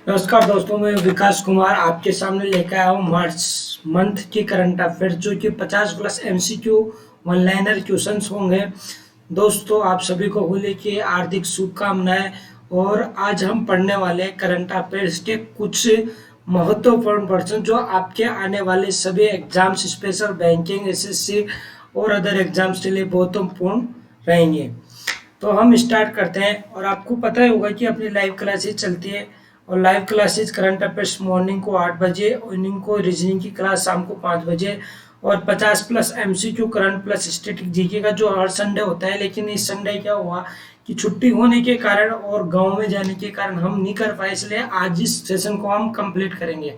नमस्कार दोस्तों, मैं विकास कुमार आपके सामने लेकर आया हूँ मार्च मंथ की करंट अफेयर जो कि 50 plus MCQ one liner questions होंगे। दोस्तों, आप सभी को होली की हार्दिक शुभकामनाएं। और आज हम पढ़ने वाले हैं करंट अफेयर्स के कुछ महत्वपूर्ण प्रश्न जो आपके आने वाले सभी एग्जाम्स, स्पेशल बैंकिंग, एसएससी और अदर एग्जाम्स के लिए बहुत महत्वपूर्ण रहेंगे। तो हम स्टार्ट करते हैं। और आपको पता ही होगा कि अपनी लाइव क्लासेस चलती है, और live classes current affairs morning को 8 बजे, इवनिंग को रीजनिंग की क्लास शाम को 5 बजे, और 50 plus MCQ current plus static GK का जो हर संडे होता है। लेकिन इस संडे क्या हुआ कि छुट्टी होने के कारण और गांव में जाने के कारण हम नहीं कर पाए, इसलिए आज इस सेशन को हम कंप्लीट करेंगे।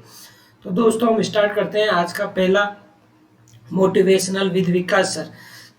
तो दोस्तों, हम स्टार्ट करते हैं। आज का पहला मोटिवेशनल विद विकास सर।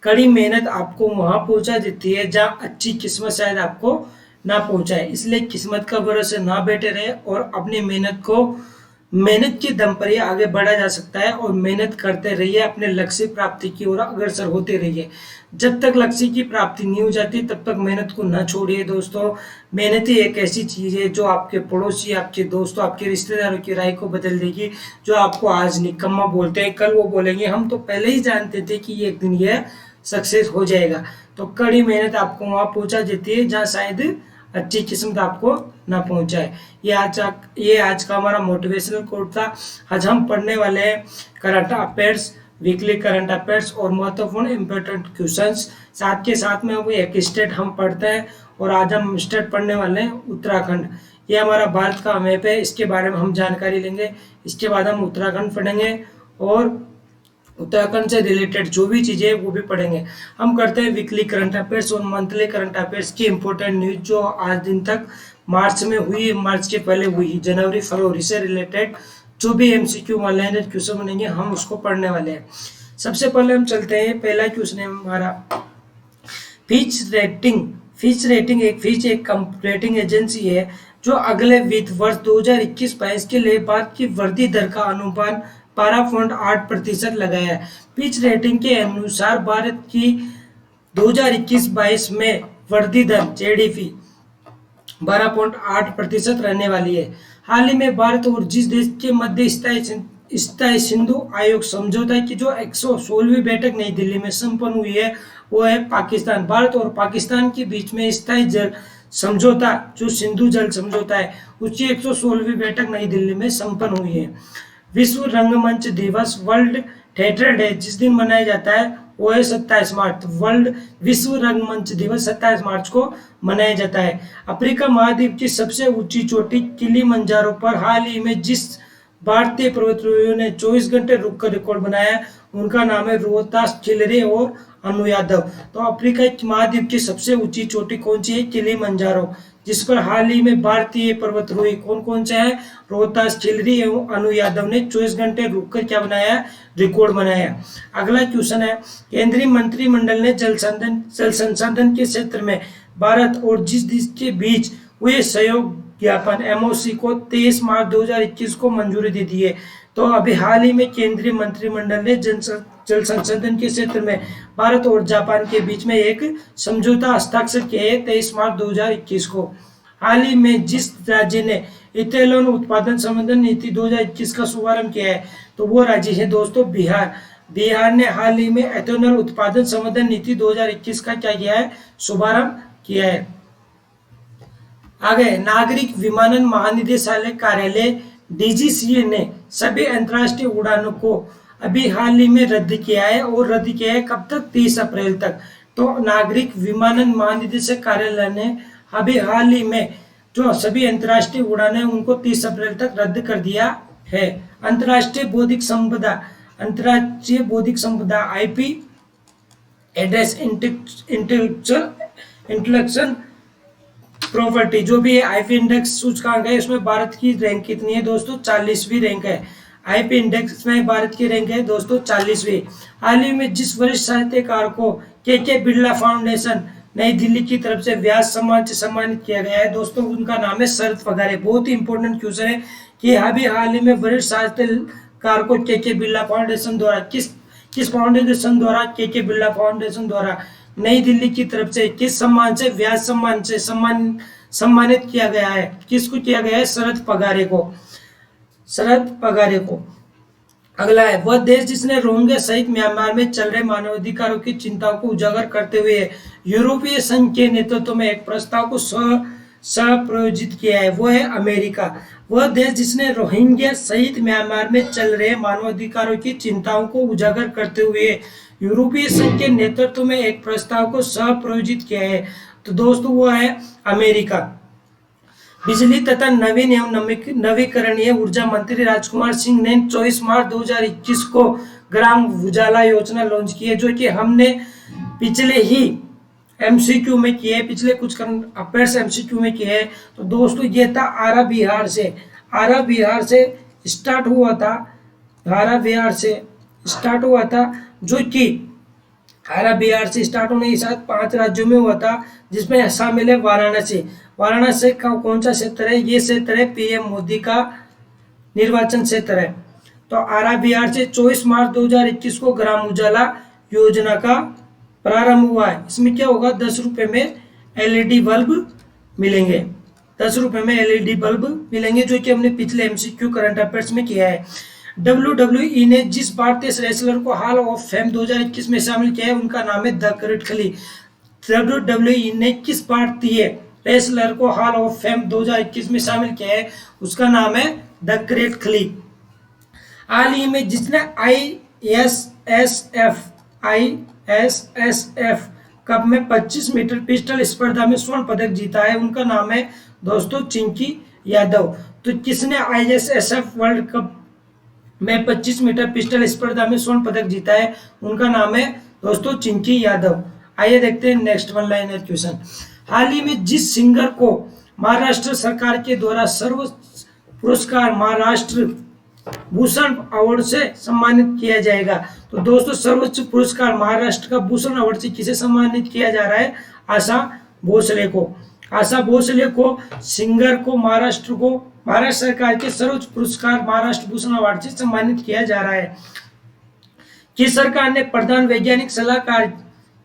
कड़ी मेहनत आपको वहां पहुंचा देती है जहां अच्छी किस्मत शायद आपको ना पहुंचाए, इसलिए किस्मत का भरोसे ना बैठे रहे और अपनी मेहनत के दम पर ही आगे बढ़ा जा सकता है। और मेहनत करते रहिए, अपने लक्ष्य प्राप्ति की ओर अग्रसर होते रहिए। जब तक लक्ष्य की प्राप्ति नहीं हो जाती तब तक मेहनत को ना छोड़िए। दोस्तों, मेहनत ही एक ऐसी चीज है जो आपके पड़ोसी, आपके दोस्तों, आपके रिश्तेदारों की राय को बदल देगी। जो आपको आज निकम्मा बोलते हैं, कल वो बोलेंगे हम तो पहले ही जानते थे कि एक दिन यह सक्सेस हो जाएगा। तो कड़ी मेहनत आपको वहां पहुंचा देती है जहां शायद अच्छी किस्मत आपको ना पहुंचाए। ये आज का हमारा मोटिवेशनल कोट था। आज हम पढ़ने वाले हैं current affairs, weekly current affairs और महत्वपूर्ण इंपॉर्टेंट क्वेश्चंस। साथ के साथ में वो एक स्टेट हम पढ़ते हैं, और आज हम स्टेट पढ़ने वाले हैं उत्तराखंड। ये हमारा भारत का मैप है, इसके बारे में हम जानकारी लेंगे। इसके बाद हम उत्तराखंड पढ़ेंगे और उत्तराखंड से रिलेटेड जो भी चीजें हैं वो भी पढ़ेंगे। हम करते हैं वीकली करंट अफेयर्स और मंथली करंट अफेयर्स की इंपॉर्टेंट न्यूज जो आज दिन तक मार्च में हुई, मार्च के पहले हुई, जनवरी फरवरी से रिलेटेड जो भी एमसीक्यू ऑनलाइन क्वेश्चन बनेंगे हम उसको पढ़ने वाले हैं। सबसे पहले हम चलते हैं, पहला क्वेश्चन है हमारा फिच रेटिंग। फिच एक रेटिंग एजेंसी है जो अगले वित्त वर्ष 2021-22 के लिए भारत की वृद्धि दर का अनुमान 12.8% लगाया है। पिच रेटिंग के अनुसार भारत की 2021-22 में वृद्धि दर जीडीपी 12.8% रहने वाली है। हाल ही में भारत और जिस देश के मध्य स्थायी सिंधु आयोग समझौता की जो 116वीं बैठक नई दिल्ली में संपन्न हुई है वो है पाकिस्तान। भारत और पाकिस्तान के बीच में स्थायी जल समझौता जो सिंधु जल समझौता है उसकी 116वीं बैठक नई दिल्ली में संपन्न हुई है। विश्व रंगमंच दिवस, वर्ल्ड थिएटर डे जिस दिन मनाया जाता है वो है 27 मार्च। वर्ल्ड विश्व रंगमंच दिवस 27 मार्च को मनाया जाता है। अफ्रीका महाद्वीप की सबसे ऊंची चोटी किलिमंजारो पर हाल ही में जिस भारतीय पर्वतारोहियों ने 24 घंटे रुककर रिकॉर्ड बनाया उनका नाम है रोहतास चिलरे और अनु यादव। तो अफ्रीका महाद्वीप की सबसे ऊंची चोटी कौन सी है? किलिमंजारो, जिस पर हाल ही में भारतीय पर्वतारोही कौन कौन से हैं? रोहतास चिलरी एवं अनु यादव ने 24 घंटे रुककर क्या बनाया? रिकॉर्ड बनाया। अगला क्वेश्चन है, केंद्रीय मंत्रिमंडल ने जल संसाधन के क्षेत्र में भारत और जिस देश के बीच हुए सहयोग ज्ञापन एमओसी को 23 मार्च 2021 को मंजूरी दे दी है। तो अभी हाल ही में केंद्रीय मंत्रिमंडल ने जल संसाधन के क्षेत्र में भारत और जापान के बीच में एक समझौता हस्ताक्षर किया है 23 मार्च 2021 को। हाल ही में जिस राज्य ने इथेनॉल उत्पादन संबंधन नीति 2021 का शुभारंभ किया है तो वो राज्य है दोस्तों बिहार। बिहार ने हाल ही में इथेनॉल उत्पादन संबंधन नीति 2021 का क्या किया है? शुभारंभ किया है। आगे, नागरिक विमानन महानिदेशालय कार्यालय डीजीसीए ने सभी अंतर्राष्ट्रीय उड़ानों को अभी हाल ही में रद्द किया है, और रद्द किया है कब तक? 30 अप्रैल तक। तो नागरिक विमानन महानिदेशक कार्यालय ने अभी हाल ही में जो सभी अंतर्राष्ट्रीय उड़ानें उनको 30 अप्रैल तक रद्द कर दिया है। अंतर्राष्ट्रीय बौद्धिक संपदा आईपी एड्रेस इंटेलेक्चुअल प्रॉपर्टी जो भी है आईपी इंडेक्स सूचकांक है, इसमें भारत की रैंक कितनी है दोस्तों? 40वीं रैंक है। आईपी इंडेक्स में भारत की रैंक है दोस्तों 40वीं। हाल ही में जिस वरिष्ठ साहित्यकार को के बिरला फाउंडेशन नई दिल्ली की तरफ से व्यास सम्मान से सम्मानित किया गया है दोस्तों, उनका नाम है शरद पगारे। बहुत ही इंपॉर्टेंट क्वेश्चन है कि अभी हाल ही में वरिष्ठ साहित्यकार को के बिरला फाउंडेशन द्वारा किस फाउंडेशन द्वारा के बिरला फाउंडेशन द्वारा नई दिल्ली की तरफ से किस सम्मान से? व्यास सम्मान से सम्मानित किया गया है। किसको किया गया है? शरद पगारे को, शरद पगारे को। अगला है, वह देश जिसने रोहिंग्या सहित म्यांमार में चल रहे मानवाधिकारों की चिंताओं को उजागर करते हुए यूरोपीय संघ के नेतृत्व में एक प्रस्ताव को स्वप्रायोजित किया है, वो है अमेरिका। वह देश जिसने रोहिंग्या सहित म्यांमार में चल रहे मानवाधिकारों की चिंताओं को उजागर करते हुए यूरोपीय संघ के नेतृत्व में एक प्रस्ताव को स्वप्रायोजित किया है, तो दोस्तों वो है अमेरिका। बिजली तथा नवीन एवं नवीकरणीय ऊर्जा मंत्री राजकुमार सिंह ने 24 मार्च 2021 को ग्राम उजाला योजना लॉन्च की है, जो कि हमने पिछले ही एमसीक्यू में किए है, पिछले कुछ करंट अफेयर्स एमसीक्यू में किए हैं। तो दोस्तों ये था आरा बिहार से, आरा बिहार से स्टार्ट हुआ था, आरा बिहार से स्टार्ट हुआ था, जो कि आरा बिहार से स्टार्ट होने के साथ 5 राज्यों में हुआ था, जिसमें शामिल है वाराणसी। वाराणसी का कौन सा क्षेत्र है? ये क्षेत्र है पीएम मोदी का निर्वाचन क्षेत्र है। तो आरा बिहार से 24 मार्च 2021 को ग्राम उजाला योजना का प्रारंभ हुआ है। इसमें क्या होगा? 10 रुपए में एलईडी बल्ब मिलेंगे, 10 रुपए में एलईडी बल्ब मिलेंगे, जो कि हमने पिछले एमसीक्यू करंट अफेयर्स में किया है। WWE ने जिस भारतीय रेसलर को हॉल ऑफ फेम 2021 में शामिल किया है, उनका नाम है द ग्रेट खली। WWE ने किस भारतीय रेसलर को हॉल ऑफ फेम 2021 में शामिल किया है, उसका नाम है द ग्रेट खली। हाल ही में जिसने ISSF कप में 25 मीटर पिस्टल स्पर्धा में स्वर्ण पदक जीता है, उनका नाम है दोस्तों चिंकी यादव। तो किसने ISSF वर्ल्ड कप में 25 मीटर पिस्टल स्पर्धा में स्वर्ण पदक जीता है, उनका नाम है दोस्तों चिंकी यादव। आइए देखते हैं नेक्स्ट वन लाइनर क्वेश्चन। हाल ही में जिस सिंगर को महाराष्ट्र सरकार के द्वारा सर्वोच्च पुरस्कार महाराष्ट्र भूषण अवार्ड से सम्मानित किया जाएगा, तो दोस्तों सर्वोच्च पुरस्कार महाराष्ट्र का भूषण अवार्ड से किसे सम्मानित किया जा रहा है? आशा भोसले को। आशा भोसले को, सिंगर को, महाराष्ट्र सरकार के सर्वोच्च पुरस्कार महाराष्ट्र भूषण अवार्ड से सम्मानित किया जा रहा है। किस सरकार ने प्रधान वैज्ञानिक सलाहकार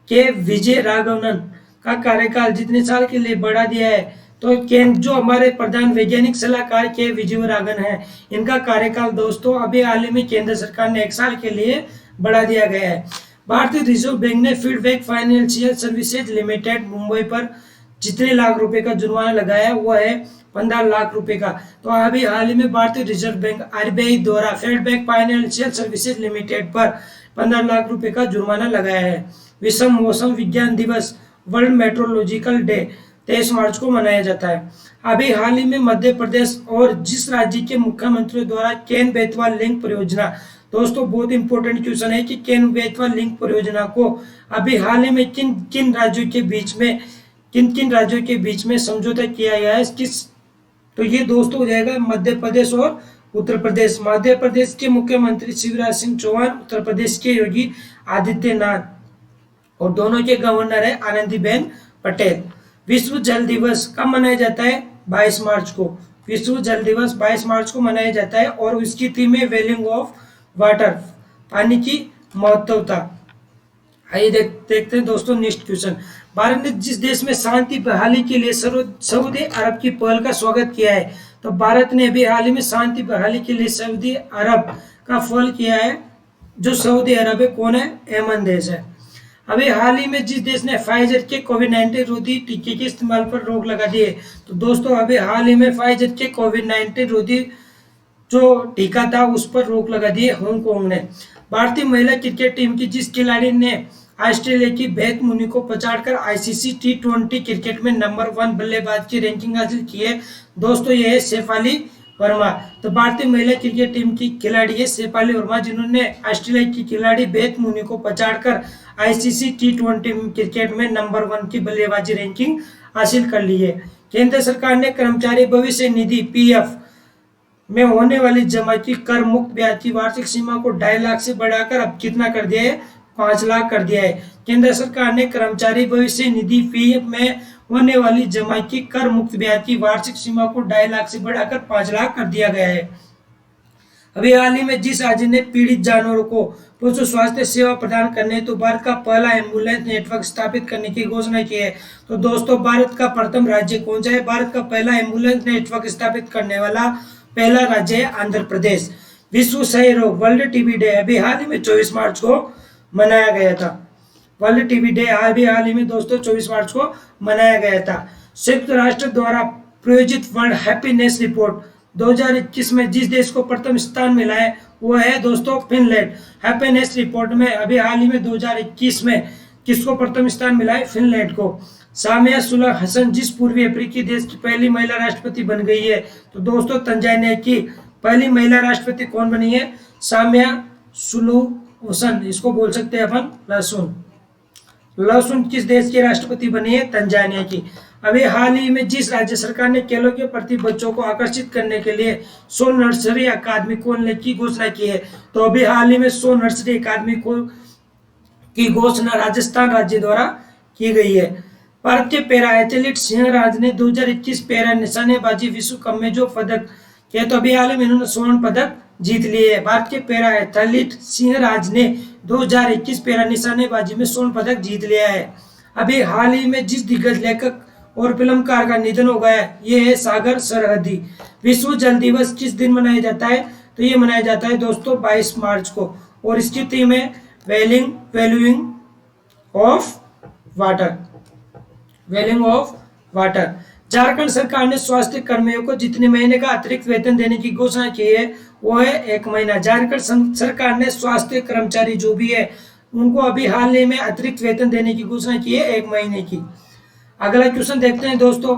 के विजय राघवनन का कार्यकाल जितने साल के लिए बढ़ा दिया है? तो जो हमारे प्रधान वैज्ञानिक सलाहकार के विजय राघवन है, इनका कार्यकाल दोस्तों अभी हाल ही में केंद्र सरकार ने 1 साल के लिए बढ़ा दिया गया है। भारतीय रिजर्व बैंक ने feedback financial services limited Mumbai पर जितने लाख रुपए का जुर्माना लगाया, वो है 15 लाख रुपए का। तो अभी हाल ही में भारतीय रिजर्व बैंक आरबीआई द्वारा फीडबैक फाइनेंशियल सर्विसेज लिमिटेड पर 15 लाख रुपए का जुर्माना लगाया है। विश्व मौसम विज्ञान दिवस वर्ल्ड मेट्रोलॉजिकल डे 23 मार्च को मनाया जाता है। अभी हाल ही में मध्य प्रदेश और जिस राज्य के मुख्यमंत्रियों द्वारा केन बेतवा लिंक परियोजना, दोस्तों बहुत इंपॉर्टेंट क्वेश्चन है कि केन बेतवा लिंक परियोजना को अभी हाल ही में किन किन राज्यों के बीच में समझौता किया गया है? तो ये दोस्तों हो जाएगा मध्य प्रदेश और उत्तर प्रदेश। मध्य प्रदेश के मुख्यमंत्री शिवराज सिंह चौहान, उत्तर प्रदेश के योगी आदित्यनाथ, और दोनों के गवर्नर है आनंदीबेन पटेल। विश्व जल दिवस कब मनाया जाता है? 22 मार्च को। विश्व जल दिवस 22 मार्च को मनाया जाता है, और इसकी थीम है वैल्यू ऑफ वाटर, पानी की महत्वता। आइए देखते हैं दोस्तों नेक्स्ट क्वेश्चन। भारत ने जिस देश में शांति बहाली के लिए सऊदी अरब की पहल का स्वागत किया है, तो भारत ने अभी हाल ही में शांति बहाली के लिए सऊदी अरब का पहल किया है। जो सऊदी अरब है कौन है? यमन देश है। अभी हाल ही में जिस देश ने फाइजर के कोविड-19 रोधी टीके के इस्तेमाल पर रोक लगा दी है, तो दोस्तों अभी हाल ही में फाइजर के कोविड-19 रोधी जो टीका था उस पर रोक लगा दी है हांगकांग ने। भारतीय महिला क्रिकेट टीम की जिस खिलाड़ी ने ऑस्ट्रेलिया की बेथ मुनी को पछाड़कर आईसीसी T20 क्रिकेट में नंबर 1 बल्लेबाज की रैंकिंग हासिल की है, दोस्तों ये है शेफाली वर्मा। तो भारतीय महिला क्रिकेट टीम की खिलाड़ी है शेफाली वर्मा, जिन्होंने ऑस्ट्रेलिया की खिलाड़ी बेथ मुनी को पछाड़कर आईसीसी T20 क्रिकेट में नंबर 1 की बल्लेबाजी रैंकिंग हासिल कर ली है। केंद्र सरकार ने कर्मचारी भविष्य निधि PF में होने वाली जमा की कर मुक्त ब्याज की वार्षिक सीमा को 2.5 लाख से बढ़ाकर अब कितना कर दिया है? 5 लाख कर दिया है। केंद्र सरकार ने कर्मचारी भविष्य निधि PF में होने वाली जमा की कर मुक्त ब्याज की वार्षिक सीमा को 2.5 लाख से बढ़ाकर 5 लाख कर दिया गया है। अभी हाल ही में जिस राज्य ने पीड़ित जानवरों को पशु स्वास्थ्य सेवा प्रदान करने हेतु भारत का पहला एम्बुलेंस नेटवर्क स्थापित करने की घोषणा की है। तो दोस्तों, भारत का प्रथम राज्य कौन सा है? भारत का पहला एम्बुलेंस नेटवर्क स्थापित करने वाला पहला राज्य है आंध्र प्रदेश। विश्व क्षय रोग वर्ल्ड टीबी डे अभी हाल ही में 24 मार्च को मनाया गया था। वर्ल्ड टीबी डे अभी हाल ही में दोस्तों 24 मार्च को मनाया गया था। संयुक्त राष्ट्र द्वारा प्रायोजित वर्ल्ड हैप्पीनेस रिपोर्ट 2021 में जिस देश को प्रथम स्थान मिला है वो है दोस्तों फिनलैंड। हैप्पीनेस रिपोर्ट में अभी हाल ही में 2021 में किसको प्रथम स्थान मिला है? फिनलैंड को। सामिया सुलह हसन जिस पूर्वी अफ्रीकी देश की पहली महिला राष्ट्रपति बन गई है, तो दोस्तों तंजानिया की पहली महिला राष्ट्रपति कौन बनी है? सामिया सुलह हसन, इसको बोल सकते हैं अपन लहसुन। लहसुन किस देश की राष्ट्रपति बनी है? तंजानिया की। अभी हाल ही में जिस राज्य सरकार ने खेलों के प्रति बच्चों को आकर्षित करने के लिए 100 नर्सरी अकादमी खोलने की घोषणा की है, तो अभी हाल ही में 100 नर्सरी अकादमी की घोषणा राजस्थान राज्य द्वारा की गई है। भारत के पैरा एथलीट सिंह राज ने 2021 पैरा निशानेबाजी विश्व कप में जो पदक किया, तो अभी हाल ही में इन्होंने स्वर्ण पदक जीत लिए है। भारत के पैरा एथलीट सिंह राज ने 2021 पैरा निशानेबाजी में स्वर्ण पदक जीत लिया है। अभी हाल ही में जिस दिग्गज लेखक और फिल्मकार का निधन हो गया है, ये है सागर सरहदी। विश्व जल दिवस किस दिन मनाया जाता है? तो ये मनाया जाता है दोस्तों 22 मार्च को, और इसकी थीम है valuing of water. Valuing of water. Jharkhand सरकार ने स्वास्थ्य कर्मियों को जितने महीने का अतिरिक्त वेतन देने की घोषणा की है वो है 1 महीना। झारखंड सरकार ने स्वास्थ्य कर्मचारी जो भी है उनको अभी हाल ही में अतिरिक्त वेतन देने की घोषणा की है 1 महीने की। अगला क्वेश्चन देखते हैं दोस्तों।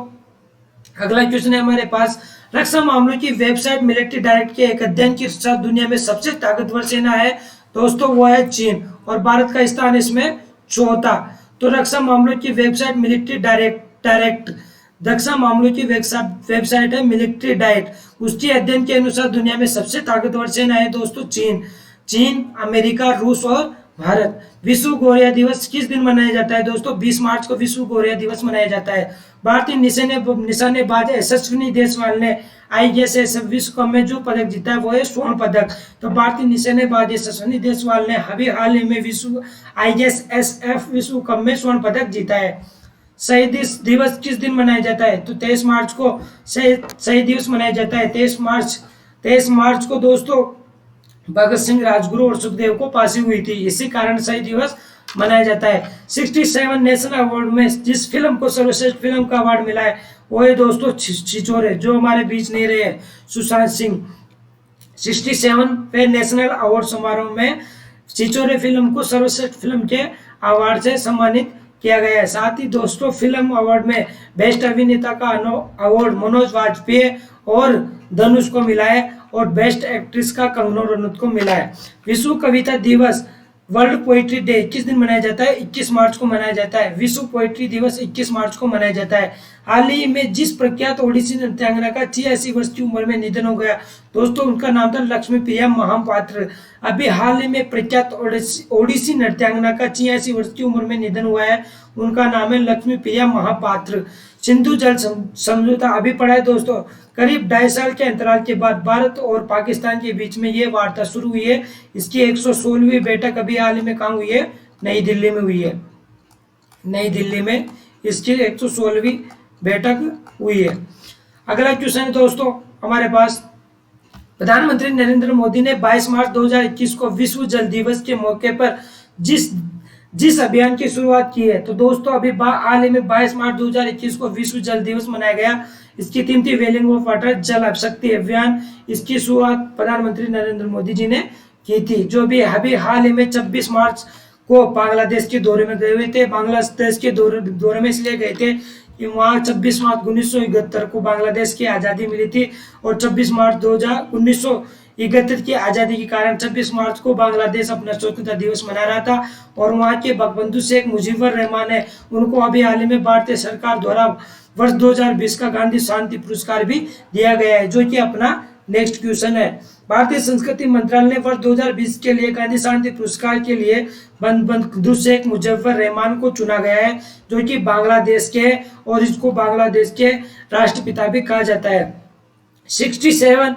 अगला क्वेश्चन है हमारे पास, रक्षा मामलों की वेबसाइट मिलिट्री डायरेक्ट के एक अध्ययन के अनुसार दुनिया में सबसे ताकतवर सेना है दोस्तों, वो है चीन, और भारत का स्थान इसमें चौथा। तो रक्षा मामलों की वेबसाइट मिलिट्री डायरेक्ट रक्षा मामलों की वेबसाइट है मिलिट्री डायरेक्ट। उसके अध्ययन के अनुसार दुनिया में सबसे ताकतवर सेना है दोस्तों चीन, अमेरिका, रूस और भारत। विश्व गौरैया दिवस किस दिन मनाया जाता है दोस्तों? 20 मार्च को विश्व गौरैया दिवस मनाया जाता है। भारतीय निशानेबाज यशस्विनी देशवाल ने ISSF विश्व कप में जो पदक जीता है वो है स्वर्ण पदक। तो भारतीय निशानेबाज यशस्विनी देशवाल ने अभी हाल ही में विश्व ISSF विश्व कप में स्वर्ण पदक जीता है। शहीद दिवस किस दिन मनाया जाता है? तो 23 मार्च को शहीद दिवस मनाया जाता है। 23 मार्च को दोस्तों भगत सिंह, राजगुरु और सुखदेव को फांसी हुई थी, इसी कारण शहीद दिवस मनाया जाता है। 67 नेशनल अवार्ड में जिस फिल्म को सर्वश्रेष्ठ फिल्म का अवार्ड मिला है वो है दोस्तों छिछोरे, जो हमारे बीच नहीं रहे सुशांत सिंह। 67वें नेशनल अवार्ड समारोह में छिछोरे फिल्म को सर्वश्रेष्ठ फिल्म के अवार्ड से सम्मानित किया गया है। साथ ही दोस्तों फिल्म अवार्ड में बेस्ट अभिनेता का अवार्ड मनोज वाजपेयी और धनुष को मिला है, और बेस्ट एक्ट्रेस का कंगना रनौत को मिला है। विश्व कविता दिवस वर्ल्ड पोइट्री डे किस दिन मनाया जाता है? 21 मार्च को मनाया जाता है। विश्व पोइट्री दिवस 21 मार्च को मनाया जाता है। हाल ही में जिस प्रख्यात ओडिसी नृत्यांगना का 86 वर्ष की उम्र में निधन हो गया दोस्तों, उनका नाम था लक्ष्मी प्रिया महापात्र। अभी हाल ही में प्रख्यात ओडिसी नृत्यांगना का 86 वर्ष की उम्र में निधन हुआ है, उनका नाम है लक्ष्मी प्रिया महापात्र। सिंधु जल समझौता अभी पड़ा है दोस्तों, करीब 2.5 साल के अंतराल के बाद भारत और पाकिस्तान के बीच में ये वार्ता शुरू हुई है। इसकी 116वीं बैठक अभी हाल ही में कहाँ हुई है? नई दिल्ली में हुई है। नई दिल्ली में इसकी 116वीं बैठक हुई है। अगला क्वेश्चन है दोस्तों हमारे पास, प्रधानमंत्री नरेंद्र मोदी ने 22 मार्च 2021 को विश्व जल दिवस के मौके पर जिस अभियान की शुरुआत की है, तो दोस्तों अभी हाल ही में 22 मार्च 2021 को विश्व जल दिवस मनाया गया। इसकी थीम थी वेलिंग ऑफ वाटर, जल शक्ति अभियान। इसकी शुरुआत प्रधानमंत्री नरेंद्र मोदी जी ने की थी, जो भी अभी हाल ही में 26 मार्च को बांग्लादेश के दौरे में गए हुए थे। बांग्लादेश के दौरे में इसलिए गए थे कि वहाँ 26 मार्च 1971 को बांग्लादेश की आज़ादी मिली थी, और 26 मार्च 1931 की आज़ादी के कारण 26 मार्च को बांग्लादेश अपना स्वतंत्रता दिवस मना रहा था। और वहाँ के बंधु शेख मुजीबुर रहमान है, उनको अभी हाल ही में भारतीय सरकार द्वारा वर्ष 2020 का गांधी शांति पुरस्कार भी दिया गया है, जो कि अपना नेक्स्ट क्वेश्चन है। भारतीय संस्कृति मंत्रालय ने वर्ष 2020 के लिए गांधी शांति पुरस्कार के लिए बंधु शेख मुजीबुर रहमान को चुना गया है, जो कि बांग्लादेश के, और इसको बांग्लादेश के राष्ट्रपिता भी कहा जाता है। 67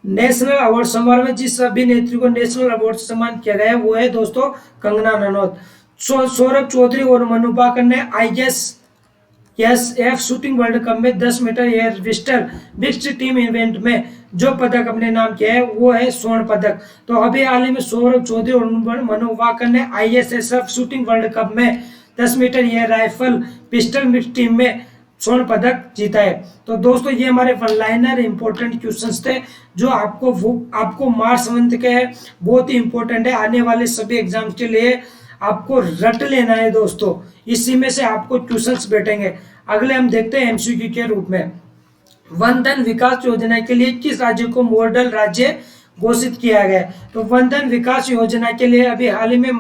नेशनल अवार्ड समारोह में जिस अभिनेत्री को नेशनल अवार्ड से सम्मान किया गया है वो है दोस्तों कंगना रनौत। सौरभ चौधरी और मनु भाकर ने ISSF शूटिंग वर्ल्ड कप में 10 meter air pistol mixed team event में जो पदक अपने नाम किया है वो है स्वर्ण पदक। तो अभी हाल ही में सौरभ चौधरी और मनु भाकर ने ISSF शूटिंग वर्ल्ड कप में 10 meter air rifle pistol mixed team में स्वर्ण पदक जीता है। तो दोस्तों ये हमारे वन लाइनर इंपॉर्टेंट क्वेश्चंस थे जो आपको मार्च मंथ के बहुत ही इंपॉर्टेंट है, आने वाले सभी एग्जाम्स के लिए आपको रट लेना है दोस्तों, इसी में से आपको क्वेश्चंस बैठेंगे। अगले हम देखते हैं MCQ के रूप में। वन धन विकास योजना के लिए किस राज्य को मॉडल राज्य घोषित किया गया? तो वन धन विकास योजना के लिए अभी हाल ही में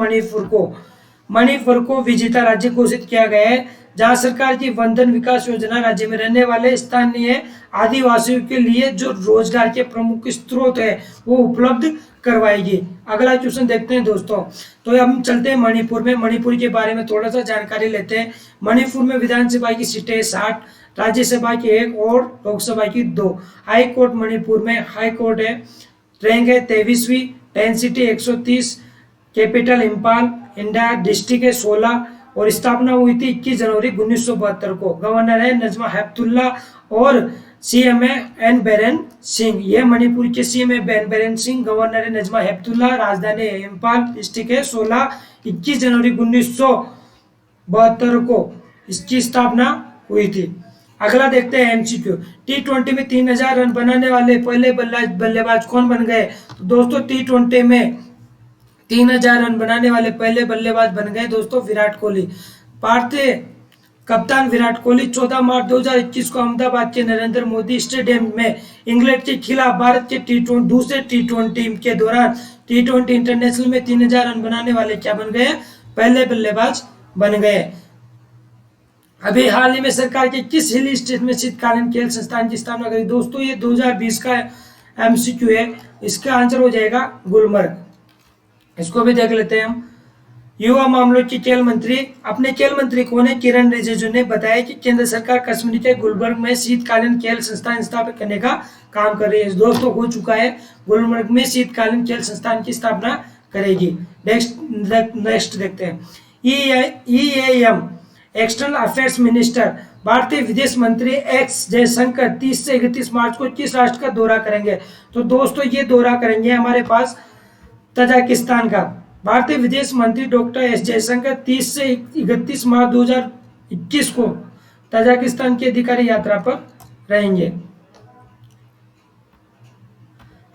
मणिपुर को विजेता राज्य घोषित किया गया है, जहां सरकार की वन धन विकास योजना राज्य में रहने वाले स्थानीय आदिवासियों के लिए जो रोजगार के प्रमुख स्रोत है वो उपलब्ध करवाएगी। अगला क्वेश्चन देखते हैं दोस्तों। तो हम चलते हैं मणिपुर में, मणिपुर के बारे में थोड़ा सा जानकारी लेते हैं। मणिपुर में विधानसभा की सीटें 60, राज्यसभा की 1 और लोकसभा की 2। हाई कोर्ट मणिपुर में हाई कोर्ट है, रैंक है 23वीं, density 130, capital Imphal, India district है 16 और स्थापना हुई थी 21 जनवरी 1972 को। गवर्नर है नजमा हेपतुल्ला और CM है एन बीरेन सिंह। ये मणिपुर के CM है एन बीरेन सिंह, गवर्नर है नजमा हेपतुल्ला, राजधानी है इम्फाल, डिस्ट्रिक्ट है 16, 21 जनवरी 1972 को इसकी स्थापना हुई थी। अगला देखते हैं MCQ। T20 में 3000 रन बनाने वाले पहले बल्लेबाज कौन बन गए? तो दोस्तों T20 में 3000 रन बनाने वाले पहले बल्लेबाज बन गए दोस्तों विराट कोहली। भारतीय कप्तान विराट कोहली 14 मार्च 2021 को अहमदाबाद के नरेंद्र मोदी स्टेडियम में इंग्लैंड के खिलाफ भारत के दूसरे T20 के दौरान T20 इंटरनेशनल में 3000 रन बनाने वाले क्या बन गए? पहले बल्लेबाज बन गए। अभी हाल ही में सरकार के किस हिल स्टेशन में शीतकालीन खेल संस्थान की स्थापना करी? दोस्तों ये 2020 का MCQ है, इसका आंसर हो जाएगा गुलमर्ग। इसको भी देख लेते हैं हम। युवा मामलों के खेल मंत्री, अपने खेल मंत्री कौन है? किरण रिजिजू ने बताया कि केंद्र सरकार कश्मीर के गुलबर्ग में शीतकालीन खेल संस्थान स्थापित करने का काम कर रही है। दोस्तों हो चुका है, गुलबर्ग में शीतकालीन खेल संस्थान की स्थापना करेगी। नेक्स्ट देखते हैं। EAM एक्सटर्नल अफेयर्स मिनिस्टर भारतीय विदेश मंत्री एस जयशंकर 30 से 31 मार्च को किस राष्ट्र का दौरा करेंगे? तो दोस्तों ये दौरा करेंगे हमारे पास तजाकिस्तान का। भारतीय विदेश मंत्री डॉक्टर एस जयशंकर 30 से 31 मार्च 2021 को तजाकिस्तान की अधिकारी यात्रा पर रहेंगे।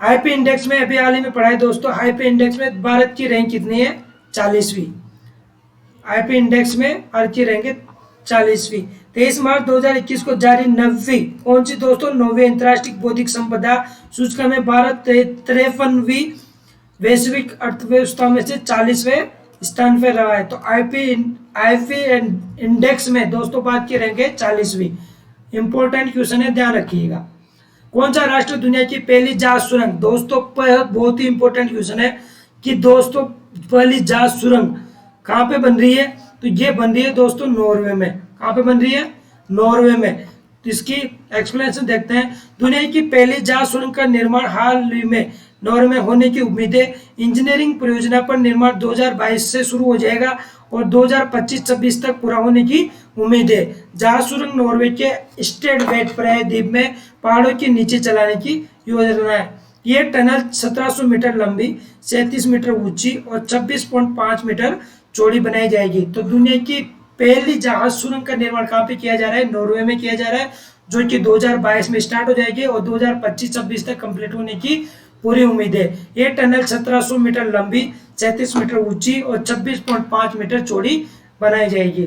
आईपी इंडेक्स में अभी हाल ही में पढ़ा है दोस्तों, आईपी इंडेक्स में भारत की रैंक कितनी है? 40वीं। आईपी इंडेक्स में भारत की रैंक है 40वीं। 23 मार्च 2021 को जारी 9वीं कौन सी दोस्तों? 9वीं अंतर्राष्ट्रीय बौद्धिक संपदा सूचकांक में भारत 53वीं वैश्विक अर्थव्यवस्था में से 40वें स्थान पर रहा है। तो आईपी इंडेक्स में दोस्तों बात की रैंक है 40वीं। इंपॉर्टेंट क्वेश्चन है, ध्यान रखिएगा। कौन सा राष्ट्र दुनिया की पहली जहाज सुरंग? दोस्तों बहुत ही इंपॉर्टेंट क्वेश्चन है कि दोस्तों पहली जहाज सुरंग कहाँ पे बन रही है? तो ये बन रही है दोस्तों नॉर्वे में। कहाँ पे बन रही है? नॉर्वे में। तो इसकी एक्सप्लेनेशन देखते हैं। दुनिया की पहली जहाज सुरंग का निर्माण हाल ही में नॉर्वे में होने की उम्मीद है। इंजीनियरिंग परियोजना पर निर्माण 2022 से शुरू हो जाएगा और 2025-26 तक पूरा होने की उम्मीद है। जहाज सुरंग नॉर्वे के स्टेडवेट द्वीप में पहाड़ों के नीचे चलाने की योजना है। ये टनल 1700 मीटर लंबी, 37 मीटर ऊंची और 26.5 मीटर चौड़ी बनाई जाएगी। तो दुनिया की पहली जहाज सुरंग का निर्माण कहाँ पे किया जा रहा है? नॉर्वे में किया जा रहा है, जो कि 2022 में स्टार्ट हो जाएगी और 2025-26 तक कंप्लीट होने की पूरी उम्मीद है। ये टनल 1700 मीटर लंबी, 37 मीटर ऊंची और 26.5 मीटर चौड़ी बनाई जाएगी।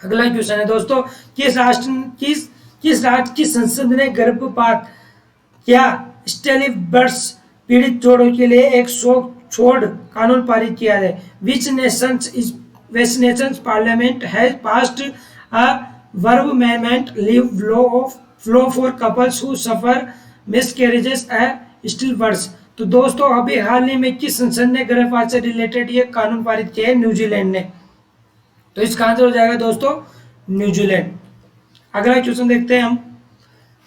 अगला क्वेश्चन है दोस्तों, किस राष्ट्र की संसद ने गर्भपात या स्टेलिव बर्ड्स पीड़ित जोड़ों के लिए एक शोक छोड़ कानून पारित किया है? Which nation's parliament has passed a verb amendment leave law for couples who suffer miscarriages stillbirths? तो दोस्तों अभी हाल ही में किस संसद ने गर्भपात से रिलेटेड ये कानून पारित किया है? न्यूजीलैंड ने। तो इसका आंसर हो जाएगा दोस्तों न्यूजीलैंड। अगला क्वेश्चन देखते हैं हम।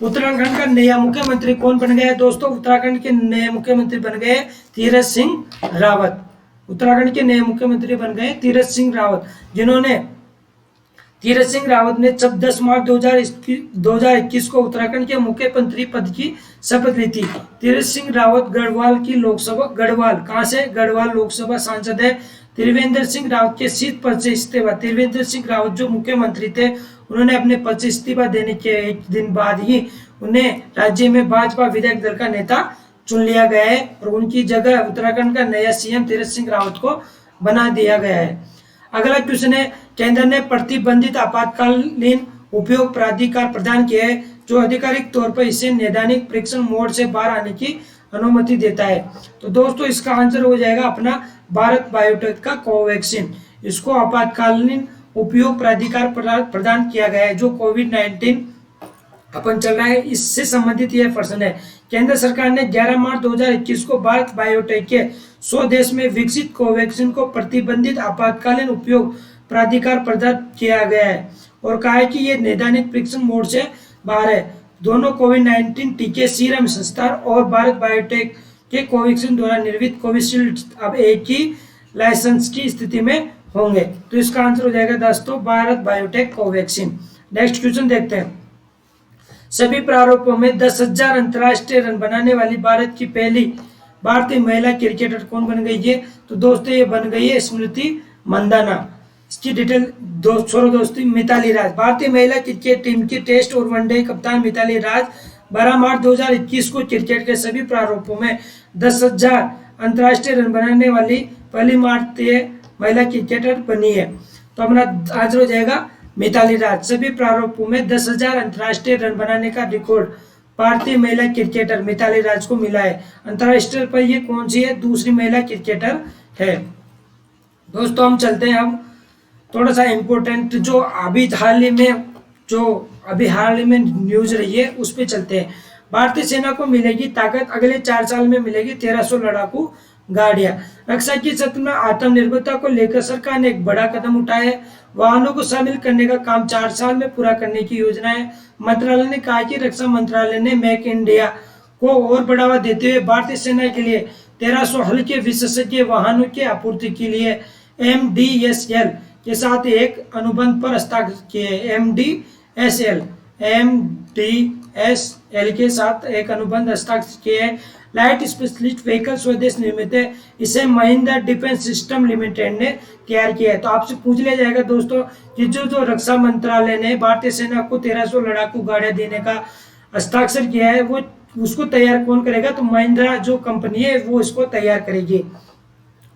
उत्तराखंड का नया मुख्यमंत्री कौन बन गया है दोस्तों? उत्तराखंड के नए मुख्यमंत्री बन गए तीरथ सिंह रावत। उत्तराखंड के नए मुख्यमंत्री बन गए तीरथ सिंह रावत, जिन्होंने तीरथ सिंह रावत ने 10 मार्च 2021 को उत्तराखंड के मुख्यमंत्री पद की शपथ ली थी। तीरथ सिंह रावत गढ़वाल की लोकसभा, गढ़वाल कहां से? गढ़वाल लोकसभा सांसद है। त्रिवेंद्र सिंह रावत के सीट पद से इस्तीफा। त्रिवेंद्र सिंह रावत जो मुख्यमंत्री थे, उन्होंने अपने पद से इस्तीफा देने के एक दिन बाद ही उन्हें राज्य में भाजपा विधायक दल का नेता चुन लिया गया है और उनकी जगह उत्तराखंड का नया सीएम तीरथ सिंह रावत को बना दिया गया है। अगला क्वेश्चन है, केंद्र ने प्रतिबंधित आपातकालीन उपयोग प्राधिकार प्रदान किया है, जो आधिकारिक तौर पर इसे नैदानिक परीक्षण मोड से बाहर आने की अनुमति देता है। तो दोस्तों इसका आंसर हो जाएगा अपना भारत बायोटेक का कोवैक्सीन। इसको आपातकालीन उपयोग प्राधिकार प्रदान किया गया है। जो कोविड-19 अपन चल रहा है, इससे संबंधित यह प्रश्न है। केंद्र सरकार ने 11 मार्च 2021 को भारत बायोटेक के 100 देश में विकसित कोवैक्सीन को प्रतिबंधित आपातकालीन उपयोग प्राधिकार प्रदान किया गया है और कहा है कि ये नैदानिक परीक्षण मोड से बाहर है। दोनों कोविड-19 टीके सीरम संस्थान और भारत बायोटेक के कोवैक्सीन द्वारा निर्मित कोविशील्ड अब एक ही लाइसेंस की स्थिति में होंगे। तो इसका आंसर हो जाएगा दोस्तों Bharat biotech Covaxin. Next question देखते हैं। सभी प्रारूपों में 10,000 अंतर्राष्ट्रीय रन बनाने वाली भारत की पहली भारतीय महिला क्रिकेटर कौन बन गई है? तो दोस्तों ये बन गई है स्मृति मंदाना। इसकी डिटेल दोस्तों मिताली राज। भारतीय महिला क्रिकेट टीम की टेस्ट और वनडे कप्तान मिताली राज 12 मार्च 2021 को क्रिकेट के सभी प्रारूपों में 10,000 अंतर्राष्ट्रीय रन बनाने वाली पहली भारतीय महिला क्रिकेटर बनी है। तो हमारा आंसर हो जाएगा मिताली राज। सभी प्रारूपों में 10,000 अंतर्राष्ट्रीय रन बनाने का रिकॉर्ड भारतीय महिला क्रिकेटर मिताली राज को मिला है। अंतर्राष्ट्रीय पर ये कौन सी है? दूसरी महिला क्रिकेटर है। दोस्तों हम चलते हैं अब थोड़ा सा इम्पोर्टेंट जो अभी हाल ही में न्यूज रही है उस पर चलते हैं। भारतीय सेना को मिलेगी ताकत, अगले 4 साल में मिलेगी 1300 लड़ाकू गाड़ियां। रक्षा के क्षेत्र में आत्मनिर्भरता को लेकर सरकार ने एक बड़ा कदम उठाया है। वाहनों को शामिल करने का काम 4 साल में पूरा करने की योजना है। मंत्रालय ने कहा कि रक्षा मंत्रालय ने मेक इंडिया को और बढ़ावा देते हुए भारतीय सेना के लिए 1300 हल्के विशेषज्ञ वाहनों की आपूर्ति के लिए MDSL के साथ एक अनुबंध पर हस्ताक्षर किए। MDSL के साथ एक अनुबंध हस्ताक्षर किए। लाइट स्पेशलिस्ट व्हीकल स्वदेश निर्मित है। इसे महिंद्रा डिफेंस सिस्टम लिमिटेड ने तैयार किया है। तो आपसे पूछ लिया जाएगा दोस्तों कि जो रक्षा मंत्रालय ने भारतीय सेना को 1300 लड़ाकू गाड़ियां देने का हस्ताक्षर किया है, वो उसको तैयार कौन करेगा? तो महिंद्रा जो कंपनी है वो इसको तैयार करेगी।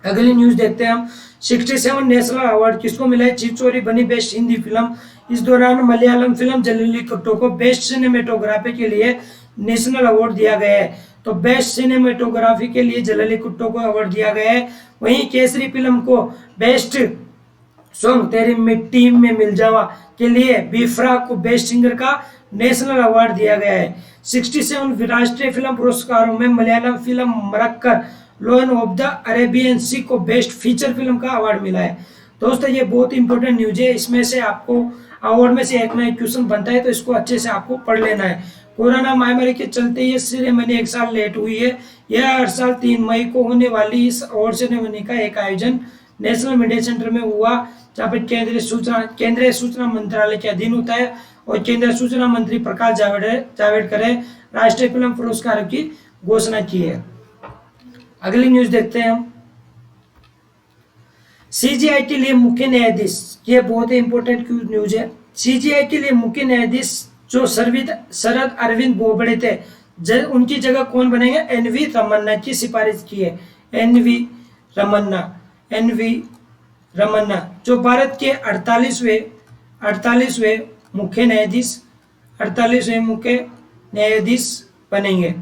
अगली न्यूज देखते हैं हम। 67 नेशनल अवार्ड किसको मिला है? चिरचोरी बनी बेस्ट हिंदी फिल्म। इस दौरान मलयालम फिल्म जल्लीकट्टू को बेस्ट सिनेमेटोग्राफी के लिए नेशनल अवार्ड दिया गया है। तो बेस्ट सिनेमेटोग्राफी के लिए जल्लीकट्टू को अवार्ड दिया गया है। वहीं केसरी फिल्म को बेस्ट सॉन्ग तेरी मिट्टी में मिल जावा के लिए बिफ्रा को बेस्ट सिंगर का नेशनल अवार्ड दिया गया है। 67 राष्ट्रीय फिल्म पुरस्कारों में Malayalam film Marakkar lion of the Arabian sea को बेस्ट फीचर फिल्म का अवार्ड मिला है। दोस्तों ये बहुत इंपॉर्टेंट न्यूज है। इसमें से आपको अवार्ड में से एक ना एक क्वेश्चन बनता है, तो इसको अच्छे से आपको पढ़ लेना है। कोरोना महामारी के चलते ये सेरेमनी 1 साल लेट हुई है। यह हर साल 3 मई को होने वाली इस अवार्ड सेरेमनी का एक आयोजन नेशनल मीडिया सेंटर में हुआ, जहाँ पर केंद्रीय सूचना मंत्रालय के अधीन होता है और केंद्रीय सूचना मंत्री प्रकाश जावड़ेकर ने राष्ट्रीय फिल्म पुरस्कारों की घोषणा की है। अगली न्यूज देखते हैं हम। सीजीआई के लिए मुख्य न्यायाधीश, ये बहुत ही इंपॉर्टेंट न्यूज है। सीजीआई के लिए मुख्य न्यायाधीश जो शरद अरविंद बोबड़े थे, उनकी जगह कौन बनेंगे? एनवी रमन्ना की सिफारिश की है। एनवी रमन्ना जो भारत के 48वें मुख्य न्यायाधीश बनेंगे।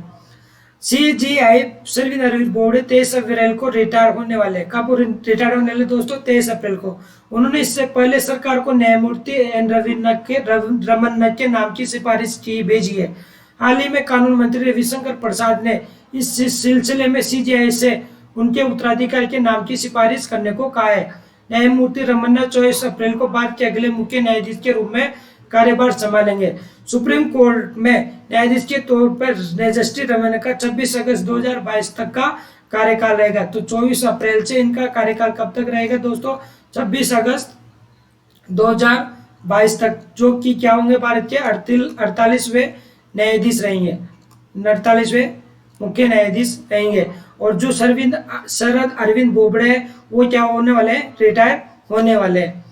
सीजीआई शरद अरविंद बोबड़े 23 अप्रैल को रिटायर होने वाले। कब रिटायर होने वाले दोस्तों? 23 अप्रैल को। उन्होंने इससे पहले सरकार को न्यायमूर्ति एन रमन्ना के नाम की सिफारिश की भेजी है। हाल ही में कानून मंत्री रविशंकर प्रसाद ने इस सिलसिले में सीजीआई से उनके उत्तराधिकारी के नाम की सिफारिश करने को कहा है। न्यायमूर्ति रमन्ना 24 अप्रैल को भारत के अगले मुख्य न्यायाधीश के रूप में कार्यभार संभालेंगे। सुप्रीम कोर्ट में न्यायाधीश के तौर पर जस्टिस रमन्ना का 26 अगस्त 2022 तक का कार्यकाल रहेगा। तो 24 अप्रैल से इनका कार्यकाल कब तक रहेगा दोस्तों? 26 अगस्त 2022 तक, जो कि क्या होंगे? भारत के 48वें न्यायाधीश रहेंगे, 48वें मुख्य न्यायाधीश रहेंगे। और जो शरद अरविंद बोबड़े है वो क्या होने वाले हैं? रिटायर होने वाले हैं।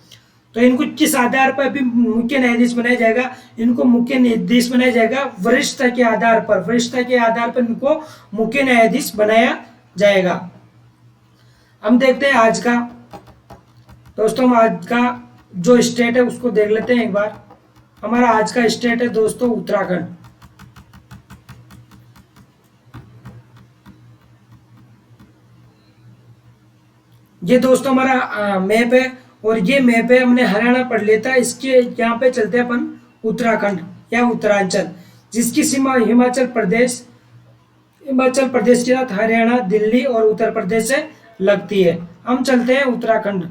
तो इनको किस आधार पर भी मुख्य न्यायाधीश बनाया जाएगा? इनको मुख्य न्यायाधीश बनाया जाएगा वरिष्ठता के आधार पर, वरिष्ठता के आधार पर इनको मुख्य न्यायाधीश बनाया जाएगा। हम देखते हैं आज का दोस्तों, हम आज का जो स्टेट है उसको देख लेते हैं एक बार। हमारा आज का स्टेट है दोस्तों उत्तराखंड। ये दोस्तों हमारा मैप है, और ये मैप है, हमने हरियाणा पढ़ लिया था, इसके यहाँ पे चलते हैं अपन उत्तराखंड या उत्तरांचल, जिसकी सीमा हिमाचल प्रदेश के साथ हरियाणा, दिल्ली और उत्तर प्रदेश से लगती है। हम चलते हैं उत्तराखंड।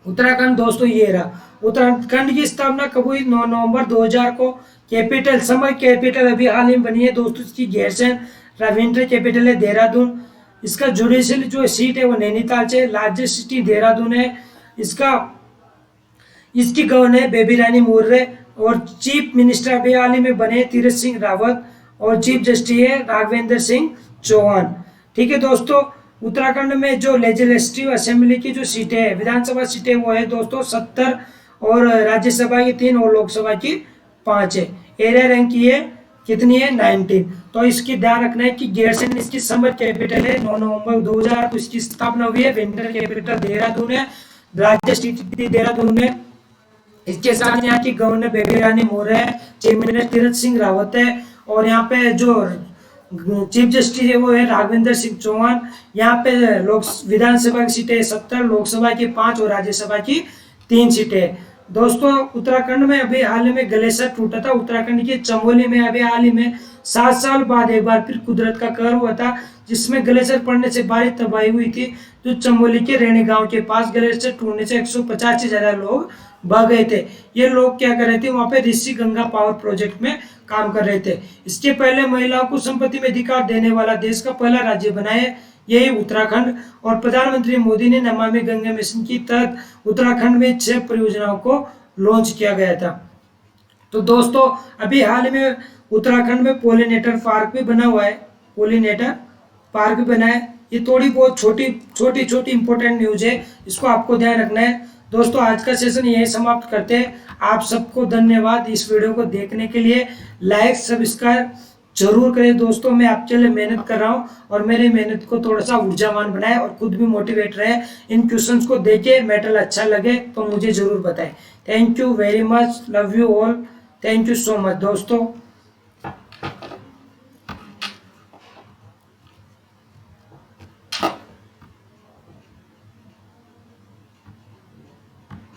उत्तराखंड दोस्तों ये रहा। उत्तराखंड की स्थापना कब हुई? 9 नवंबर 2000 को। कैपिटल, समय कैपिटल अभी हाल ही में बनी है दोस्तों इसकी गैरसैंण। विंटर कैपिटल है देहरादून। इसका जुडिशियल जो सीट है वो नैनीताल से। लार्जेस्ट सिटी देहरादून है। इसकी गवर्नर है बेबी रानी मौर्य, और चीफ मिनिस्टर अभी हाल ही में बने तीरथ सिंह रावत, और चीफ जस्टिस है राघवेंद्र सिंह चौहान। ठीक है दोस्तों, उत्तराखंड में जो लेजिस्लेटिव असेंबली की जो सीटें है, विधानसभा सीटें, वो है दोस्तों 70, और राज्यसभा की 3 और लोकसभा की 5 है। एरिया रैंक की है कितनी है? 19। तो इसकी ध्यान रखना है कि गैरसैंण इसकी समर कैपिटल है। 9 नवंबर 2000 को इसकी स्थापना हुई है। विंटर कैपिटल देहरादून है। राज्य स्थिति देहरादून है। इसके साथ यहाँ की गवर्नर बेबी रानी मौर्य है। चीफ मिनिस्टर तीरथ सिंह रावत है, और यहाँ पे जो चीफ जस्टिस है वो है राघवेंद्र सिंह चौहान। यहाँ पे विधानसभा की सीटें 70, लोकसभा की 5 और राज्यसभा की 3 सीटें। दोस्तों उत्तराखंड में अभी हाल ही में ग्लेशियर टूटा था। उत्तराखंड के चमोली में अभी हाल ही में 7 साल बाद एक बार फिर कुदरत का कहर हुआ था, जिसमें ग्लेशियर पड़ने से भारी तबाही हुई थी। जो चमोली के रेणी गांव के पास ग्लेशियर टूटने से 150 से ज्यादा लोग भाग गए थे। ये लोग क्या कर रहे थे? वहां पे ऋषि गंगा पावर प्रोजेक्ट में काम कर रहे थे। इसके पहले महिलाओं को संपत्ति में अधिकार देने वाला देश का पहला राज्य बना है यही उत्तराखंड। और प्रधानमंत्री मोदी ने नमामि गंगे मिशन की तहत उत्तराखंड में 6 परियोजनाओं को लॉन्च किया गया था। तो दोस्तों अभी हाल में उत्तराखंड में पोलिनेटर पार्क भी बना हुआ है। पोलिनेटर पार्क भी बना है। ये थोड़ी बहुत छोटी इंपॉर्टेंट न्यूज है, इसको आपको ध्यान रखना है। दोस्तों आज का सेशन यही समाप्त करते हैं। आप सबको धन्यवाद इस वीडियो को देखने के लिए। लाइक सब्सक्राइब जरूर करें दोस्तों। मैं आपके लिए मेहनत कर रहा हूँ, और मेरी मेहनत को थोड़ा सा ऊर्जावान बनाए और खुद भी मोटिवेट रहे। इन क्वेश्चंस को देखे मेटल अच्छा लगे तो मुझे जरूर बताएं। Thank you very much, love you all, thank you so much दोस्तों।